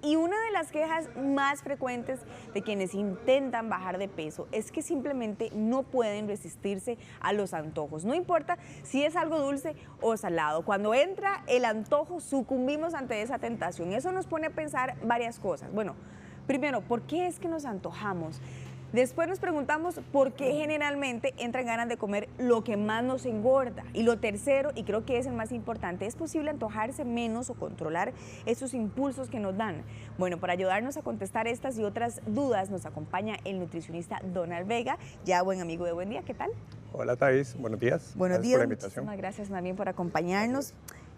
Y una de las quejas más frecuentes de quienes intentan bajar de peso es que simplemente no pueden resistirse a los antojos. No importa si es algo dulce o salado. Cuando entra el antojo, sucumbimos ante esa tentación. Eso nos pone a pensar varias cosas. Bueno, primero, ¿por qué es que nos antojamos? Después nos preguntamos por qué generalmente entran ganas de comer lo que más nos engorda. Y lo tercero, y creo que es el más importante, ¿es posible antojarse menos o controlar esos impulsos que nos dan? Bueno, para ayudarnos a contestar estas y otras dudas nos acompaña el nutricionista Donald Vega, ya buen amigo de Buen Día. ¿Qué tal? Hola Thais, buenos días. Buenos Gracias días, por la invitación. muchísimas gracias también por acompañarnos.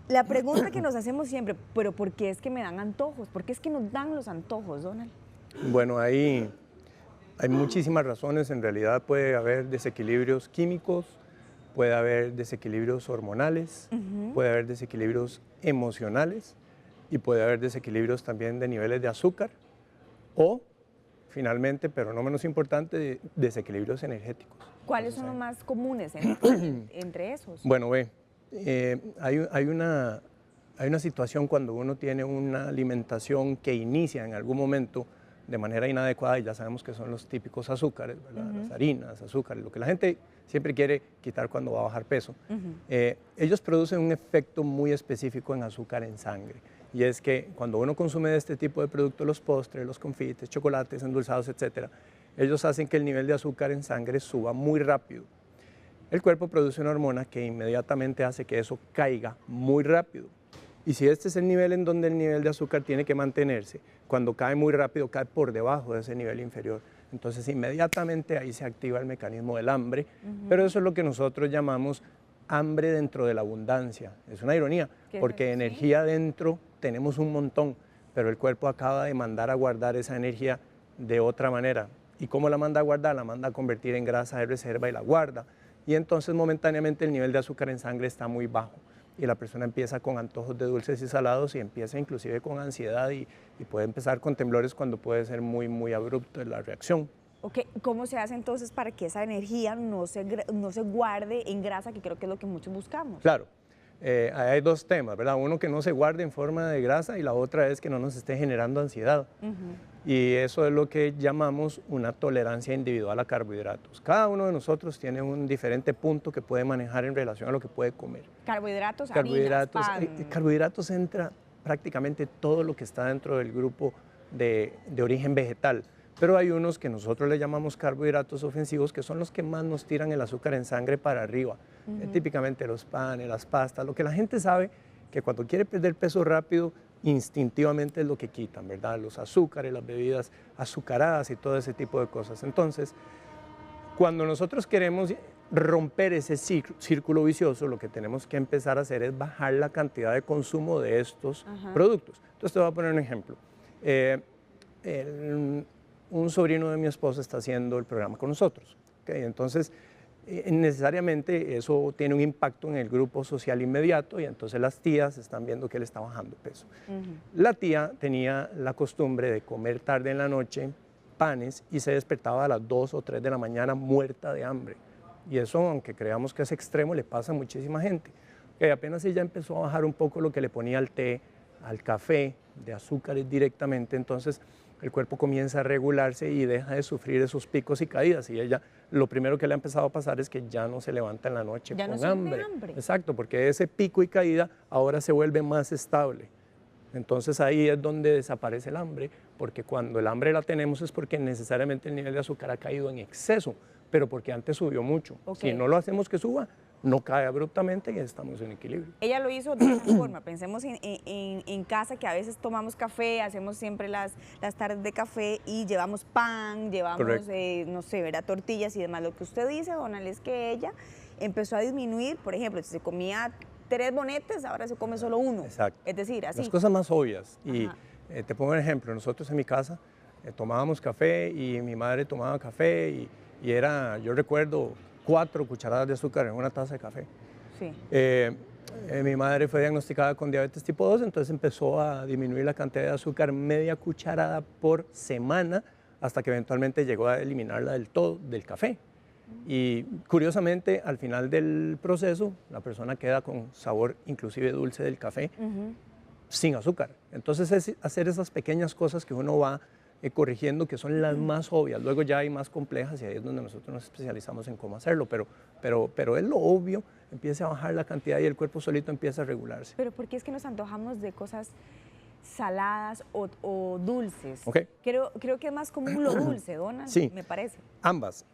La pregunta que nos hacemos siempre, ¿pero por qué es que me dan antojos? ¿Por qué es que nos dan los antojos, Donald? Bueno, hay muchísimas razones. En realidad puede haber desequilibrios químicos, puede haber desequilibrios hormonales, puede haber desequilibrios emocionales y puede haber desequilibrios también de niveles de azúcar o, finalmente, pero no menos importante, desequilibrios energéticos. ¿Cuáles son los más comunes entre esos? Bueno, hay una situación cuando uno tiene una alimentación que inicia en algún momento de manera inadecuada, y ya sabemos que son los típicos azúcares, ¿verdad? Las harinas, azúcares, lo que la gente siempre quiere quitar cuando va a bajar peso. Ellos producen un efecto muy específico en azúcar en sangre, y es que cuando uno consume este tipo de productos, los postres, los confites, chocolates, endulzados, etcétera, ellos hacen que el nivel de azúcar en sangre suba muy rápido. El cuerpo produce una hormona que inmediatamente hace que eso caiga muy rápido. Y si este es el nivel en donde el nivel de azúcar tiene que mantenerse, cuando cae muy rápido, cae por debajo de ese nivel inferior. Entonces, inmediatamente ahí se activa el mecanismo del hambre, pero eso es lo que nosotros llamamos hambre dentro de la abundancia. Es una ironía, porque energía dentro tenemos un montón, pero el cuerpo acaba de mandar a guardar esa energía de otra manera. ¿Y cómo la manda a guardar? La manda a convertir en grasa de reserva y la guarda. Y entonces momentáneamente el nivel de azúcar en sangre está muy bajo y la persona empieza con antojos de dulces y salados y empieza inclusive con ansiedad y puede empezar con temblores cuando puede ser muy abrupto la reacción. Okay. ¿Cómo se hace entonces para que esa energía no se guarde en grasa, que creo que es lo que muchos buscamos? Claro, hay dos temas, ¿verdad? Uno, que no se guarde en forma de grasa, y la otra es que no nos esté generando ansiedad. Y eso es lo que llamamos una tolerancia individual a carbohidratos. Cada uno de nosotros tiene un diferente punto que puede manejar en relación a lo que puede comer. Carbohidratos, harinas, pan. Carbohidratos entra prácticamente todo lo que está dentro del grupo de origen vegetal. Pero hay unos que nosotros le llamamos carbohidratos ofensivos, que son los que más nos tiran el azúcar en sangre para arriba. Típicamente los panes, las pastas, lo que la gente sabe que cuando quiere perder peso rápido, instintivamente es lo que quitan, ¿verdad? Los azúcares, las bebidas azucaradas y todo ese tipo de cosas. Entonces, cuando nosotros queremos romper ese círculo vicioso, lo que tenemos que empezar a hacer es bajar la cantidad de consumo de estos productos. Entonces, te voy a poner un ejemplo. Un sobrino de mi esposa está haciendo el programa con nosotros, ¿okay? Entonces, necesariamente eso tiene un impacto en el grupo social inmediato, y entonces las tías están viendo que él está bajando peso. La tía tenía la costumbre de comer tarde en la noche panes y se despertaba a las 2 o 3 de la mañana muerta de hambre. Y eso, aunque creamos que es extremo, le pasa a muchísima gente. Que apenas ella empezó a bajar un poco lo que le ponía al té, al café, de azúcares directamente, entonces el cuerpo comienza a regularse y deja de sufrir esos picos y caídas, y ella, lo primero que le ha empezado a pasar es que ya no se levanta en la noche con hambre. Exacto, porque ese pico y caída ahora se vuelve más estable. Entonces ahí es donde desaparece el hambre, porque cuando el hambre la tenemos es porque necesariamente el nivel de azúcar ha caído en exceso, pero porque antes subió mucho. Si no lo hacemos que suba, no cae abruptamente y estamos en equilibrio. Ella lo hizo de esa forma. Pensemos en casa, que a veces tomamos café, hacemos siempre las tardes de café y llevamos pan, llevamos, no sé, ¿verdad? Tortillas y demás. Lo que usted dice, Donald, es que ella empezó a disminuir, por ejemplo, si se comía 3 bonetes, ahora se come solo 1. Exacto. Es decir, así. Las cosas más obvias. Y te pongo un ejemplo. Nosotros en mi casa tomábamos café y mi madre tomaba café y era, yo recuerdo, 4 cucharadas de azúcar en una taza de café. Sí. Mi madre fue diagnosticada con diabetes tipo 2, entonces empezó a disminuir la cantidad de azúcar media cucharada por semana, hasta que eventualmente llegó a eliminarla del todo del café. Y curiosamente, al final del proceso, la persona queda con sabor inclusive dulce del café, sin azúcar. Entonces es hacer esas pequeñas cosas que uno va corrigiendo, que son las más obvias. Luego ya hay más complejas y ahí es donde nosotros nos especializamos en cómo hacerlo, pero es lo obvio, empieza a bajar la cantidad y el cuerpo solito empieza a regularse. Pero ¿por qué es que nos antojamos de cosas saladas o dulces? Okay. Creo que es más común lo dulce, Donald, Sí, me parece. Ambas.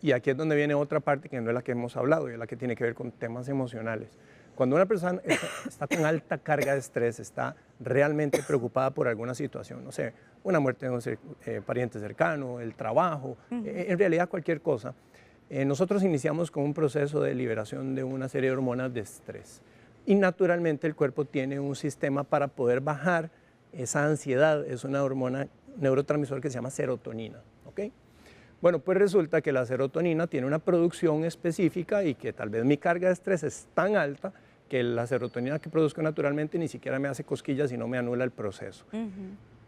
Y aquí es donde viene otra parte que no es la que hemos hablado, y es la que tiene que ver con temas emocionales. Cuando una persona está con alta carga de estrés, está realmente preocupada por alguna situación, no sé, una muerte de un pariente cercano, el trabajo, en realidad cualquier cosa, nosotros iniciamos con un proceso de liberación de una serie de hormonas de estrés. Y naturalmente el cuerpo tiene un sistema para poder bajar esa ansiedad, es una hormona neurotransmisor que se llama serotonina, ¿ok? Bueno, pues resulta que la serotonina tiene una producción específica y que tal vez mi carga de estrés es tan alta que la serotonina que produzco naturalmente ni siquiera me hace cosquillas y no me anula el proceso.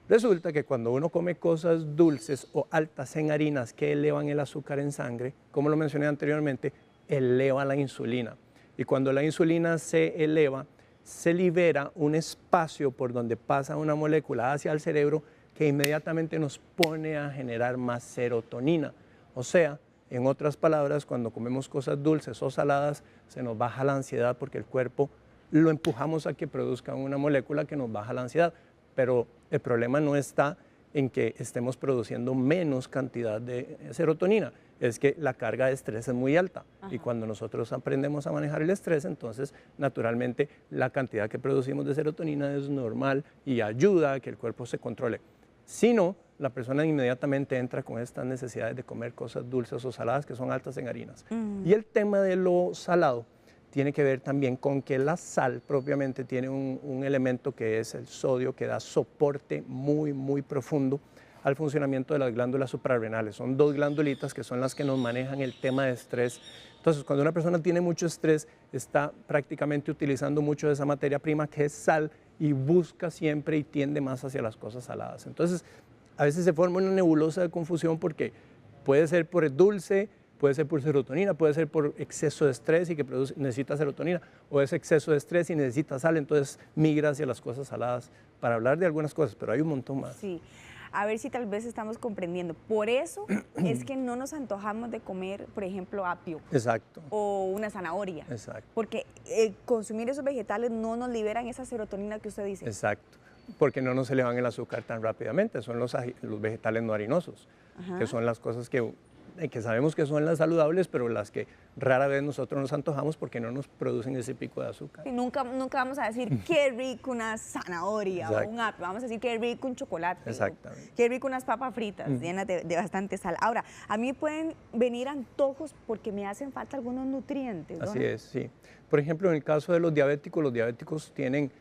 Resulta que cuando uno come cosas dulces o altas en harinas que elevan el azúcar en sangre, como lo mencioné anteriormente, eleva la insulina. Y cuando la insulina se eleva, se libera un espacio por donde pasa una molécula hacia el cerebro que inmediatamente nos pone a generar más serotonina. O sea, en otras palabras, cuando comemos cosas dulces o saladas, se nos baja la ansiedad porque el cuerpo lo empujamos a que produzca una molécula que nos baja la ansiedad. Pero el problema no está en que estemos produciendo menos cantidad de serotonina, es que la carga de estrés es muy alta. Ajá. Y cuando nosotros aprendemos a manejar el estrés, entonces naturalmente la cantidad que producimos de serotonina es normal y ayuda a que el cuerpo se controle. Si no, la persona inmediatamente entra con estas necesidades de comer cosas dulces o saladas que son altas en harinas. Y el tema de lo salado tiene que ver también con que la sal propiamente tiene un elemento que es el sodio, que da soporte muy profundo al funcionamiento de las glándulas suprarrenales. Son dos glandulitas que son las que nos manejan el tema de estrés. Entonces, cuando una persona tiene mucho estrés, está prácticamente utilizando mucho de esa materia prima que es sal y busca siempre y tiende más hacia las cosas saladas. Entonces, a veces se forma una nebulosa de confusión porque puede ser por el dulce, puede ser por serotonina, puede ser por exceso de estrés y que necesita serotonina, o es exceso de estrés y necesita sal, entonces migra hacia las cosas saladas, para hablar de algunas cosas, pero hay un montón más. Sí, a ver si tal vez estamos comprendiendo. Por eso es que no nos antojamos de comer, por ejemplo, apio. Exacto. O una zanahoria. Exacto. Porque consumir esos vegetales no nos liberan esa serotonina que usted dice. Exacto, porque no nos elevan el azúcar tan rápidamente, son los vegetales no harinosos, que son las cosas que sabemos que son las saludables, pero las que rara vez nosotros nos antojamos porque no nos producen ese pico de azúcar. Sí, nunca vamos a decir qué rico una zanahoria. Exacto. O un apio, vamos a decir qué rico un chocolate. Exactamente. Qué rico unas papas fritas llenas de bastante sal. Ahora, a mí pueden venir antojos porque me hacen falta algunos nutrientes, ¿no? Así es, sí. Por ejemplo, en el caso de los diabéticos tienen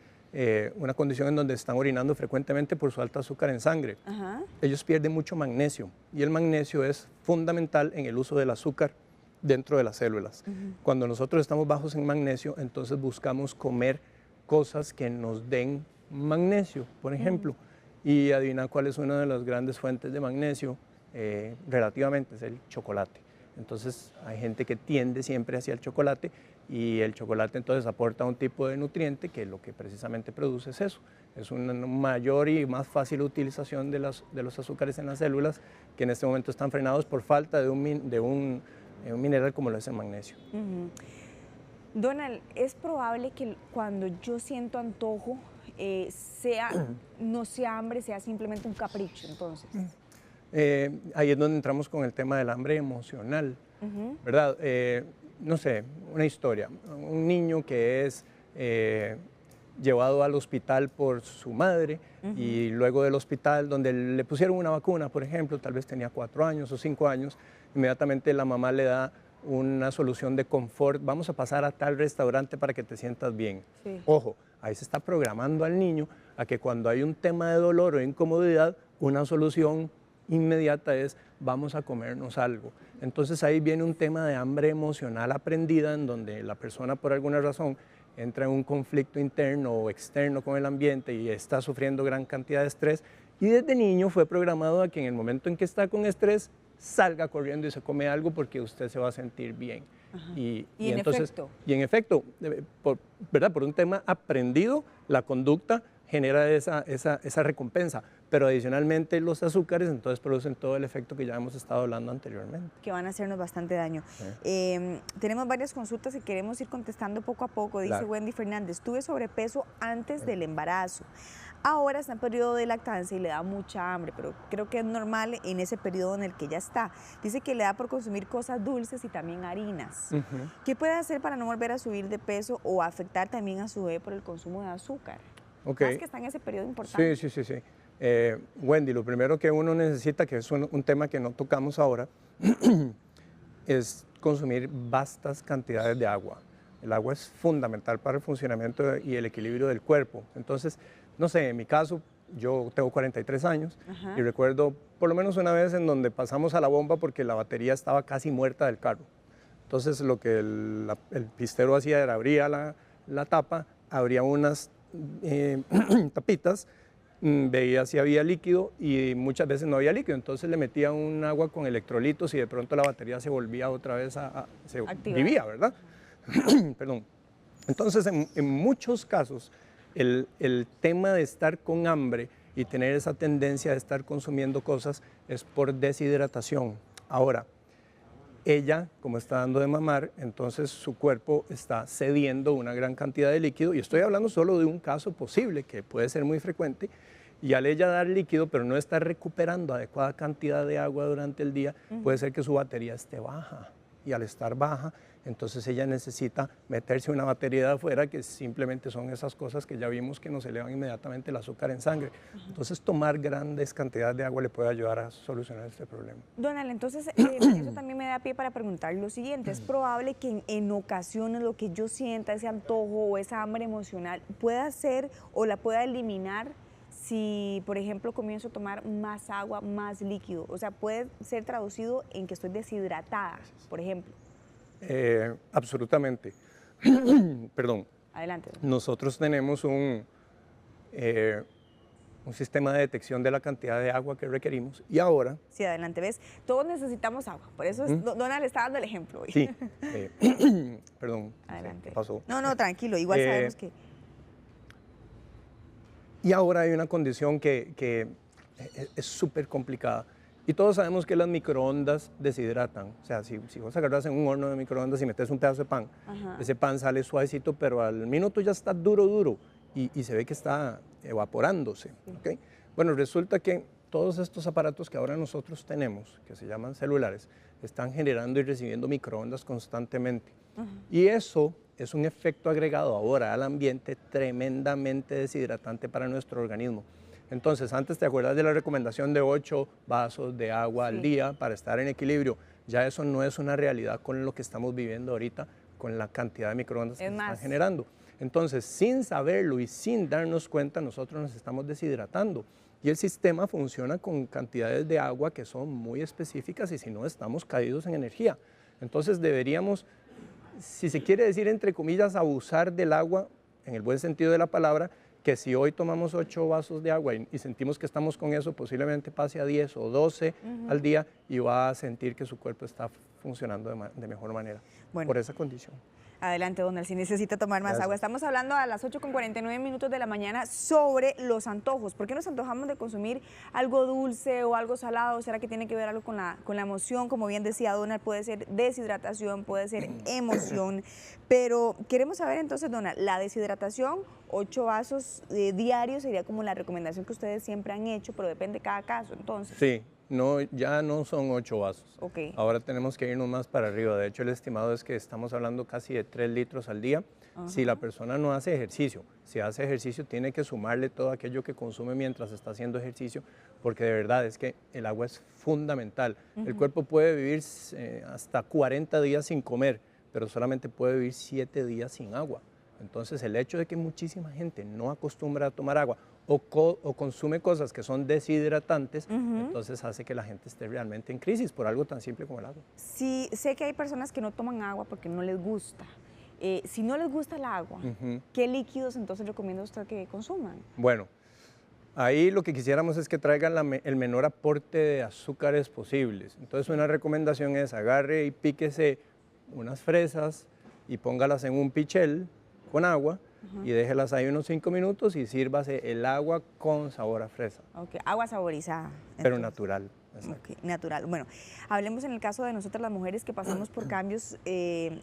una condición en donde están orinando frecuentemente por su alta azúcar en sangre. Ajá. Ellos pierden mucho magnesio y el magnesio es fundamental en el uso del azúcar dentro de las células. Cuando nosotros estamos bajos en magnesio, entonces buscamos comer cosas que nos den magnesio, por ejemplo. Y adivina cuál es una de las grandes fuentes de magnesio relativamente, es el chocolate. Entonces hay gente que tiende siempre hacia el chocolate y el chocolate entonces aporta un tipo de nutriente que lo que precisamente produce es eso. Es una mayor y más fácil utilización de los azúcares en las células que en este momento están frenados por falta de un mineral como lo es el magnesio. Donald, ¿es probable que cuando yo siento antojo no sea hambre, sea simplemente un capricho entonces? Ahí es donde entramos con el tema del hambre emocional, ¿verdad? No sé, una historia. Un niño que es llevado al hospital por su madre y luego del hospital donde le pusieron una vacuna, por ejemplo, tal vez tenía 4 años o 5 años, inmediatamente la mamá le da una solución de confort, vamos a pasar a tal restaurante para que te sientas bien. Sí. Ojo, ahí se está programando al niño a que cuando hay un tema de dolor o incomodidad, una solución inmediata es vamos a comernos algo. Entonces ahí viene un tema de hambre emocional aprendida en donde la persona por alguna razón entra en un conflicto interno o externo con el ambiente y está sufriendo gran cantidad de estrés y desde niño fue programado a que en el momento en que está con estrés salga corriendo y se come algo porque usted se va a sentir bien. Y en efecto, ¿verdad? Por un tema aprendido, la conducta genera esa recompensa, pero adicionalmente los azúcares entonces producen todo el efecto que ya hemos estado hablando anteriormente. Que van a hacernos bastante daño. Tenemos varias consultas que queremos ir contestando poco a poco. Dice Wendy Fernández, tuve sobrepeso antes del embarazo. Ahora está en periodo de lactancia y le da mucha hambre, pero creo que es normal en ese periodo en el que ella está. Dice que le da por consumir cosas dulces y también harinas. ¿Qué puede hacer para no volver a subir de peso o afectar también a su bebé por el consumo de azúcar? Más que está en ese periodo importante. Sí. Wendy, lo primero que uno necesita, que es un tema que no tocamos ahora, es consumir vastas cantidades de agua. El agua es fundamental para el funcionamiento y el equilibrio del cuerpo. Entonces, no sé, en mi caso, yo tengo 43 años y recuerdo por lo menos una vez en donde pasamos a la bomba porque la batería estaba casi muerta del carro. Entonces, lo que el pistero hacía era abría la tapa, abría unas tapitas, veía si había líquido y muchas veces no había líquido, entonces le metía un agua con electrolitos y de pronto la batería se volvía otra vez se vivía, ¿verdad? Perdón. Entonces, en muchos casos, el tema de estar con hambre y tener esa tendencia de estar consumiendo cosas es por deshidratación. Ahora, ella, como está dando de mamar, entonces su cuerpo está cediendo una gran cantidad de líquido, y estoy hablando solo de un caso posible que puede ser muy frecuente, y al ella dar líquido pero no estar recuperando adecuada cantidad de agua durante el día, puede ser que su batería esté baja, y al estar baja, entonces ella necesita meterse una batería de afuera, que simplemente son esas cosas que ya vimos que nos elevan inmediatamente el azúcar en sangre. Entonces tomar grandes cantidades de agua le puede ayudar a solucionar este problema. Donald, entonces eso también me da pie para preguntar lo siguiente. ¿Es probable que en ocasiones lo que yo sienta, ese antojo o esa hambre emocional, pueda ser o la pueda eliminar si, por ejemplo, comienzo a tomar más agua, más líquido? O sea, puede ser traducido en que estoy deshidratada, por ejemplo. Absolutamente. Perdón. Adelante. Nosotros tenemos un sistema de detección de la cantidad de agua que requerimos y ahora... Sí, adelante, ¿ves? Todos necesitamos agua, por eso Donald está dando el ejemplo hoy. Sí, perdón. Adelante. ¿Qué pasó? No, tranquilo, igual sabemos que... Y ahora hay una condición que es súper complicada. Y todos sabemos que las microondas deshidratan. O sea, si vos agarras en un horno de microondas y metes un pedazo de pan, ese pan sale suavecito, pero al minuto ya está duro y se ve que está evaporándose. ¿Okay? Bueno, resulta que todos estos aparatos que ahora nosotros tenemos, que se llaman celulares, están generando y recibiendo microondas constantemente. Y eso es un efecto agregado ahora al ambiente tremendamente deshidratante para nuestro organismo. Entonces, antes te acuerdas de la recomendación de 8 vasos de agua al día para estar en equilibrio. Ya eso no es una realidad con lo que estamos viviendo ahorita, con la cantidad de microondas que se están generando. Entonces, sin saberlo y sin darnos cuenta, nosotros nos estamos deshidratando. Y el sistema funciona con cantidades de agua que son muy específicas y si no, estamos caídos en energía. Entonces, deberíamos, si se quiere decir entre comillas, abusar del agua, en el buen sentido de la palabra, que si hoy tomamos 8 vasos de agua y sentimos que estamos con eso, posiblemente pase a 10 o 12 al día y va a sentir que su cuerpo está funcionando de mejor manera por esa condición. Adelante, Donald, si necesita tomar más agua. Estamos hablando a las 8:49 de la mañana sobre los antojos. ¿Por qué nos antojamos de consumir algo dulce o algo salado? ¿Será que tiene que ver algo con la emoción? Como bien decía Donald, puede ser deshidratación, puede ser emoción. Pero queremos saber entonces, Donald, la deshidratación, 8 vasos diarios sería como la recomendación que ustedes siempre han hecho, pero depende de cada caso, entonces. Sí. No, ya no son 8 vasos. Ahora tenemos que irnos más para arriba. De hecho, el estimado es que estamos hablando casi de 3 litros al día. Si la persona no hace ejercicio, si hace ejercicio tiene que sumarle todo aquello que consume mientras está haciendo ejercicio, porque de verdad es que el agua es fundamental. El cuerpo puede vivir hasta 40 días sin comer, pero solamente puede vivir 7 días sin agua. Entonces, el hecho de que muchísima gente no acostumbra a tomar agua o consume cosas que son deshidratantes, entonces hace que la gente esté realmente en crisis por algo tan simple como el agua. Sí, sé que hay personas que no toman agua porque no les gusta. Si no les gusta el agua, ¿qué líquidos entonces recomienda usted que consuman? Bueno, Ahí lo que quisiéramos es que traigan el menor aporte de azúcares posibles. Entonces una recomendación es agarre y píquese unas fresas y póngalas en un pichel con agua y déjelas ahí unos 5 minutos y sírvase el agua con sabor a fresa. Ok, agua saborizada. Pero natural. Okay, natural. Bueno, hablemos en el caso de nosotras las mujeres que pasamos por cambios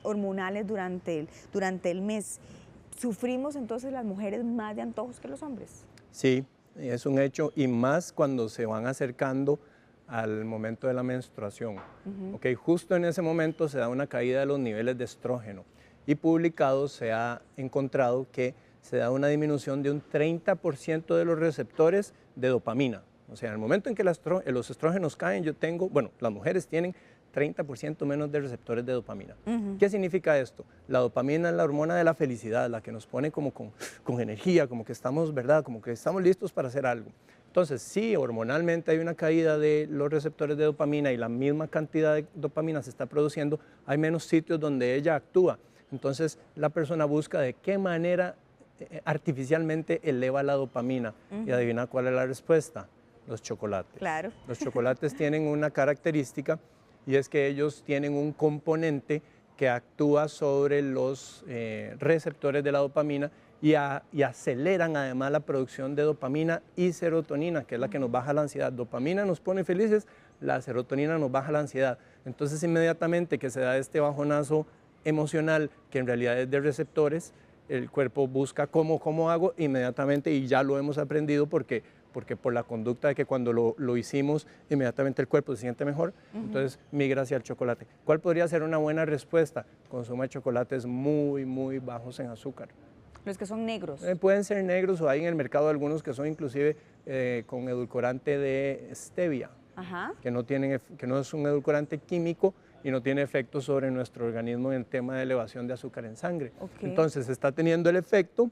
hormonales durante el mes. ¿Sufrimos entonces las mujeres más de antojos que los hombres? Sí, es un hecho, y más cuando se van acercando al momento de la menstruación. Okay, justo en ese momento se da una caída de los niveles de estrógeno y publicado se ha encontrado que se da una disminución de un 30% de los receptores de dopamina. O sea, en el momento en que los estrógenos caen, las mujeres tienen 30% menos de receptores de dopamina. ¿Qué significa esto? La dopamina es la hormona de la felicidad, la que nos pone como con energía, como que estamos, ¿verdad? Como que estamos listos para hacer algo. Entonces, sí, hormonalmente hay una caída de los receptores de dopamina y la misma cantidad de dopamina se está produciendo, hay menos sitios donde ella actúa. Entonces, la persona busca de qué manera artificialmente eleva la dopamina. Y adivina cuál es la respuesta. Los chocolates. Claro. Los chocolates tienen una característica y es que ellos tienen un componente que actúa sobre los receptores de la dopamina y aceleran además la producción de dopamina y serotonina, que es la que nos baja la ansiedad. Dopamina nos pone felices, la serotonina nos baja la ansiedad. Entonces inmediatamente que se da este bajonazo emocional, que en realidad es de receptores, el cuerpo busca cómo hago inmediatamente, y ya lo hemos aprendido porque por la conducta de que cuando lo hicimos, inmediatamente el cuerpo se siente mejor, entonces migra hacia el chocolate. ¿Cuál podría ser una buena respuesta? Consuma chocolates muy, muy bajos en azúcar. Los que son negros. Pueden ser negros, o hay en el mercado algunos que son inclusive con edulcorante de stevia, que no es un edulcorante químico y no tiene efecto sobre nuestro organismo en el tema de elevación de azúcar en sangre. Entonces está teniendo el efecto,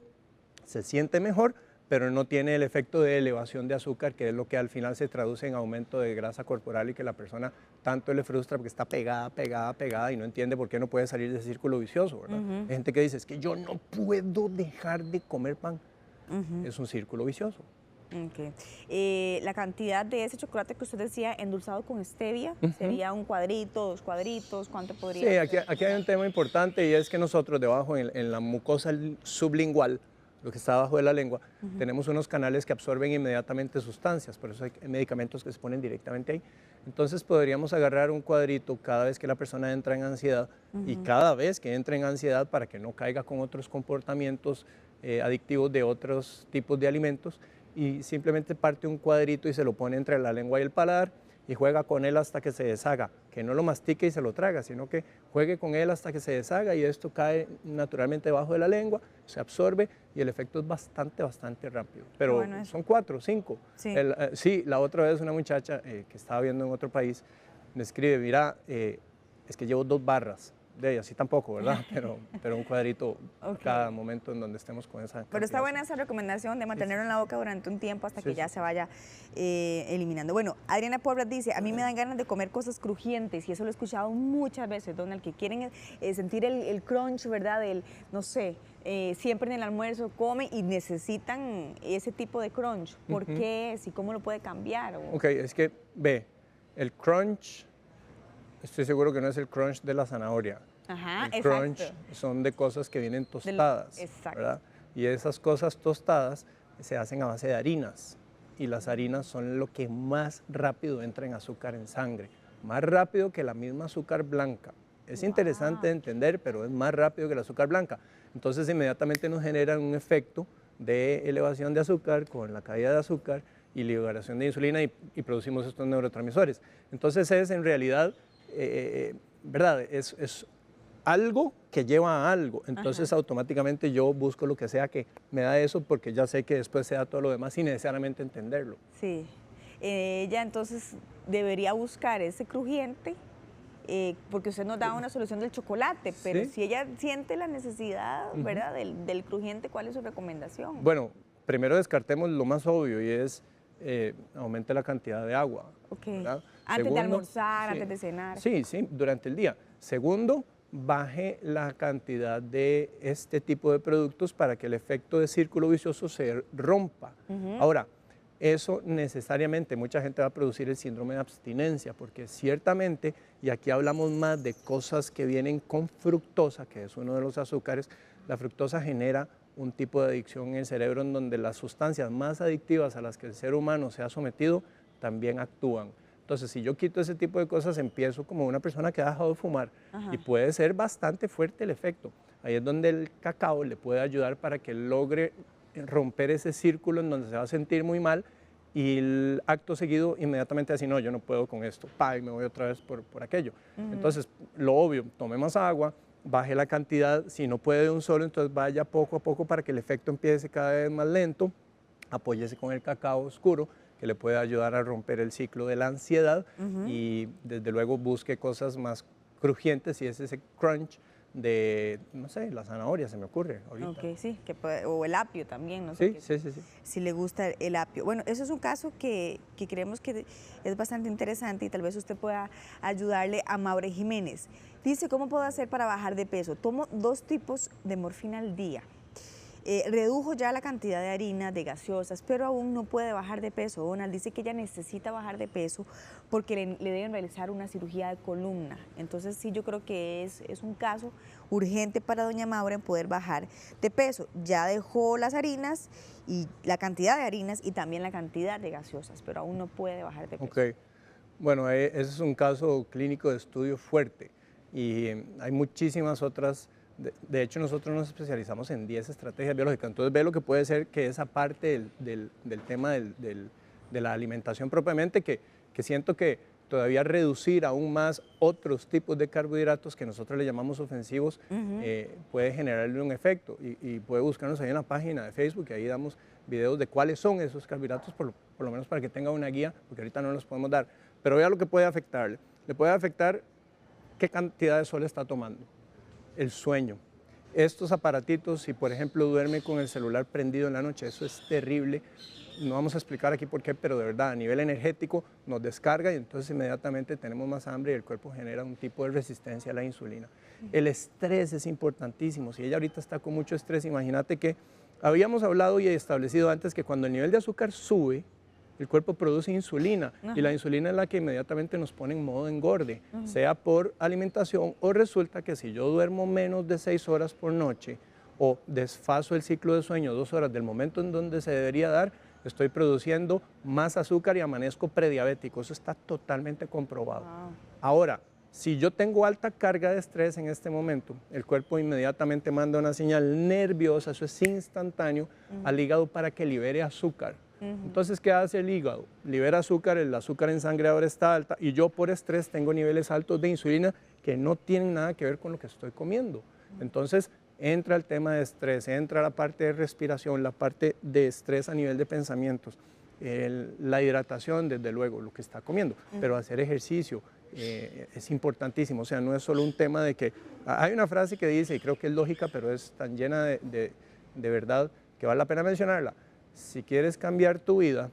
se siente mejor, pero no tiene el efecto de elevación de azúcar, que es lo que al final se traduce en aumento de grasa corporal y que la persona tanto le frustra porque está pegada y no entiende por qué no puede salir de ese círculo vicioso, ¿verdad? Hay gente que dice, es que yo no puedo dejar de comer pan. Es un círculo vicioso. La cantidad de ese chocolate que usted decía, endulzado con stevia, ¿sería un cuadrito, 2 cuadritos? ¿Cuánto podría ser? Aquí hay un tema importante, y es que nosotros debajo en la mucosa sublingual, lo que está abajo de la lengua, tenemos unos canales que absorben inmediatamente sustancias, por eso hay medicamentos que se ponen directamente ahí. Entonces podríamos agarrar un cuadrito cada vez que la persona entra en ansiedad y cada vez que entra en ansiedad, para que no caiga con otros comportamientos adictivos de otros tipos de alimentos, y simplemente parte un cuadrito y se lo pone entre la lengua y el paladar y juega con él hasta que se deshaga, que no lo mastique y se lo traga, sino que juegue con él hasta que se deshaga, y esto cae naturalmente debajo de la lengua, se absorbe y el efecto es bastante rápido. Pero bueno, son 4 o 5. Sí. La otra vez una muchacha que estaba viendo en otro país me escribe, mira, es que llevo 2 barras. De ella, sí tampoco, ¿verdad? Pero un cuadrito cada momento en donde estemos con esa cantidad. Pero está buena esa recomendación de mantenerlo en la boca durante un tiempo hasta que ya se vaya eliminando. Bueno, Adriana Poblas dice, a mí me dan ganas de comer cosas crujientes, y eso lo he escuchado muchas veces, Donald, que quieren sentir el crunch, ¿verdad? No sé, siempre en el almuerzo comen y necesitan ese tipo de crunch. ¿Por qué es y cómo lo puede cambiar? Ok, es que, el crunch, estoy seguro que no es el crunch de la zanahoria. El crunch son de cosas que vienen tostadas, ¿verdad? Y esas cosas tostadas se hacen a base de harinas, y las harinas son lo que más rápido entra en azúcar en sangre, más rápido que la misma azúcar blanca. Es interesante de entender, pero es más rápido que el azúcar blanca. Entonces inmediatamente nos generan un efecto de elevación de azúcar con la caída de azúcar y liberación de insulina, y producimos estos neurotransmisores. Entonces es en realidad, ¿verdad? Es algo que lleva a algo, entonces automáticamente yo busco lo que sea que me da eso, porque ya sé que después se da todo lo demás sin necesariamente entenderlo. Sí, ella entonces debería buscar ese crujiente, porque usted nos da una solución del chocolate, pero si ella siente la necesidad, ¿verdad? Del crujiente, ¿cuál es su recomendación? Bueno, primero descartemos lo más obvio, y es aumente la cantidad de agua. Antes de almorzar, antes de cenar. Sí, durante el día. Segundo, baje la cantidad de este tipo de productos para que el efecto de círculo vicioso se rompa. Ahora, eso necesariamente mucha gente va a producir el síndrome de abstinencia, porque ciertamente, y aquí hablamos más de cosas que vienen con fructosa, que es uno de los azúcares, la fructosa genera un tipo de adicción en el cerebro en donde las sustancias más adictivas a las que el ser humano se ha sometido también actúan. Entonces, si yo quito ese tipo de cosas, empiezo como una persona que ha dejado de fumar y puede ser bastante fuerte el efecto. Ahí es donde el cacao le puede ayudar para que logre romper ese círculo en donde se va a sentir muy mal y el acto seguido inmediatamente decir, no, yo no puedo con esto, y me voy otra vez por aquello. Entonces, lo obvio, tome más agua, baje la cantidad, si no puede de un solo, entonces vaya poco a poco para que el efecto empiece cada vez más lento, apóyese con el cacao oscuro, que le puede ayudar a romper el ciclo de la ansiedad y desde luego busque cosas más crujientes y es ese crunch de, no sé, la zanahoria se me ocurre ahorita. Ok, sí, o el apio también, no Sí, sé. sí. Si le gusta el apio. Bueno, eso es un caso que creemos que es bastante interesante y tal vez usted pueda ayudarle a Maure Jiménez. Dice, ¿cómo puedo hacer para bajar de peso? Tomo 2 tipos de morfina al día. Redujo ya la cantidad de harina, de gaseosas, pero aún no puede bajar de peso. Donald dice que ella necesita bajar de peso porque le deben realizar una cirugía de columna. Entonces sí, yo creo que es un caso urgente para doña Maura en poder bajar de peso. Ya dejó las harinas y la cantidad de harinas y también la cantidad de gaseosas, pero aún no puede bajar de peso. Ok, bueno, ese es un caso clínico de estudio fuerte y hay muchísimas otras. De hecho, nosotros nos especializamos en 10 estrategias biológicas, entonces ve lo que puede ser que esa parte del tema de la alimentación propiamente, que siento que todavía reducir aún más otros tipos de carbohidratos que nosotros le llamamos ofensivos puede generarle un efecto y puede buscarnos ahí en la página de Facebook y ahí damos videos de cuáles son esos carbohidratos, por lo menos para que tenga una guía, porque ahorita no los podemos dar, pero vea lo que puede afectarle. Le puede afectar qué cantidad de sol está tomando. El sueño. Estos aparatitos, si por ejemplo duerme con el celular prendido en la noche, eso es terrible. No vamos a explicar aquí por qué, pero de verdad a nivel energético nos descarga y entonces inmediatamente tenemos más hambre y el cuerpo genera un tipo de resistencia a la insulina. El estrés es importantísimo. Si ella ahorita está con mucho estrés, imagínate que habíamos hablado y establecido antes que cuando el nivel de azúcar sube, el cuerpo produce insulina y la insulina es la que inmediatamente nos pone en modo engorde, sea por alimentación o resulta que si yo duermo menos de 6 horas por noche o desfaso el ciclo de sueño 2 horas del momento en donde se debería dar, estoy produciendo más azúcar y amanezco prediabético. Eso está totalmente comprobado. Ahora, si yo tengo alta carga de estrés en este momento, el cuerpo inmediatamente manda una señal nerviosa, eso es instantáneo, al hígado para que libere azúcar. Entonces, ¿qué hace el hígado? Libera azúcar, el azúcar en sangre ahora está alta y yo por estrés tengo niveles altos de insulina que no tienen nada que ver con lo que estoy comiendo. Entonces, entra el tema de estrés, entra la parte de respiración, la parte de estrés a nivel de pensamientos, la hidratación, desde luego, lo que está comiendo, pero hacer ejercicio es importantísimo. O sea, no es solo un tema de que... Hay una frase que dice, y creo que es lógica, pero es tan llena de verdad que vale la pena mencionarla. Si quieres cambiar tu vida,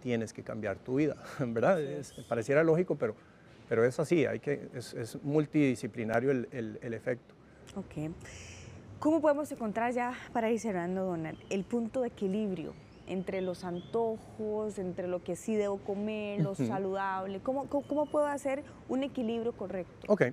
tienes que cambiar tu vida, ¿verdad? Pareciera lógico, pero es así, es multidisciplinario el efecto. Ok. ¿Cómo podemos encontrar ya, para ir cerrando, Donald, el punto de equilibrio entre los antojos, entre lo que sí debo comer, lo saludable? ¿Cómo puedo hacer un equilibrio correcto? Ok.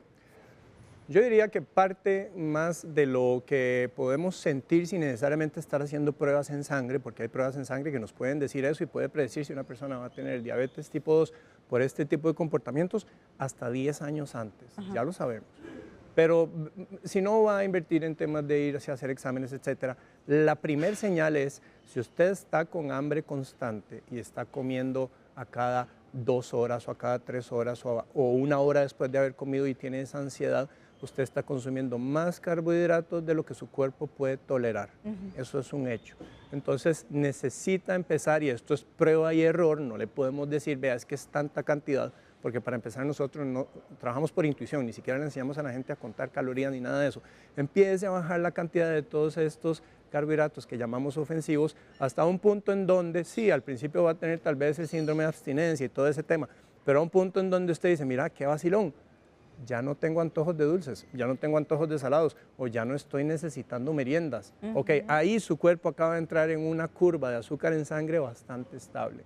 Yo diría que parte más de lo que podemos sentir sin necesariamente estar haciendo pruebas en sangre, porque hay pruebas en sangre que nos pueden decir eso y puede predecir si una persona va a tener diabetes tipo 2 por este tipo de comportamientos hasta 10 años antes, ya lo sabemos. Pero si no va a invertir en temas de ir hacia hacer exámenes, etcétera, la primer señal es si usted está con hambre constante y está comiendo a cada 2 horas o a cada 3 horas o 1 hora después de haber comido y tiene esa ansiedad, usted está consumiendo más carbohidratos de lo que su cuerpo puede tolerar. Eso es un hecho. Entonces necesita empezar, y esto es prueba y error, no le podemos decir, vea, es que es tanta cantidad, porque para empezar nosotros no trabajamos por intuición, ni siquiera le enseñamos a la gente a contar calorías ni nada de eso. Empiece a bajar la cantidad de todos estos carbohidratos que llamamos ofensivos hasta un punto en donde sí, al principio va a tener tal vez el síndrome de abstinencia y todo ese tema, pero a un punto en donde usted dice, mira, qué vacilón, ya no tengo antojos de dulces, ya no tengo antojos de salados o ya no estoy necesitando meriendas. Ok, ahí su cuerpo acaba de entrar en una curva de azúcar en sangre bastante estable.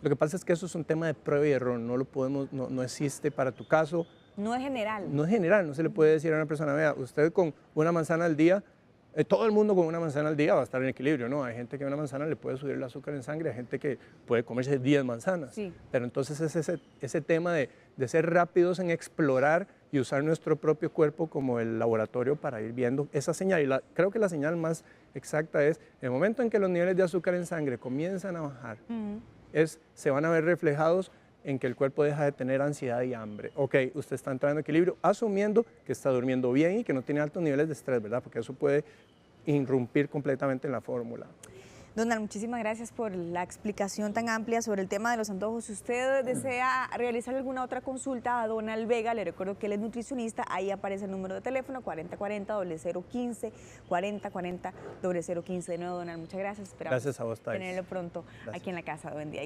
Lo que pasa es que eso es un tema de prueba y error, no lo podemos, no existe para tu caso. No es general. No es general, no se le puede decir a una persona, vea, usted con una manzana al día, todo el mundo con una manzana al día va a estar en equilibrio, ¿no? Hay gente que una manzana le puede subir el azúcar en sangre, hay gente que puede comerse 10 manzanas. Sí. Pero entonces es ese tema de ser rápidos en explorar y usar nuestro propio cuerpo como el laboratorio para ir viendo esa señal. Y creo que la señal más exacta es el momento en que los niveles de azúcar en sangre comienzan a bajar, se van a ver reflejados en que el cuerpo deja de tener ansiedad y hambre. Ok, usted está entrando en equilibrio, asumiendo que está durmiendo bien y que no tiene altos niveles de estrés, ¿verdad? Porque eso puede irrumpir completamente en la fórmula. Donald, muchísimas gracias por la explicación tan amplia sobre el tema de los antojos. Si usted desea realizar alguna otra consulta a Donald Vega, le recuerdo que él es nutricionista, ahí aparece el número de teléfono 4040-0015, 4040-0015. De nuevo, Donald, muchas gracias. Esperamos Gracias a vos, Thais. tenerlo pronto aquí en la casa. Buen día.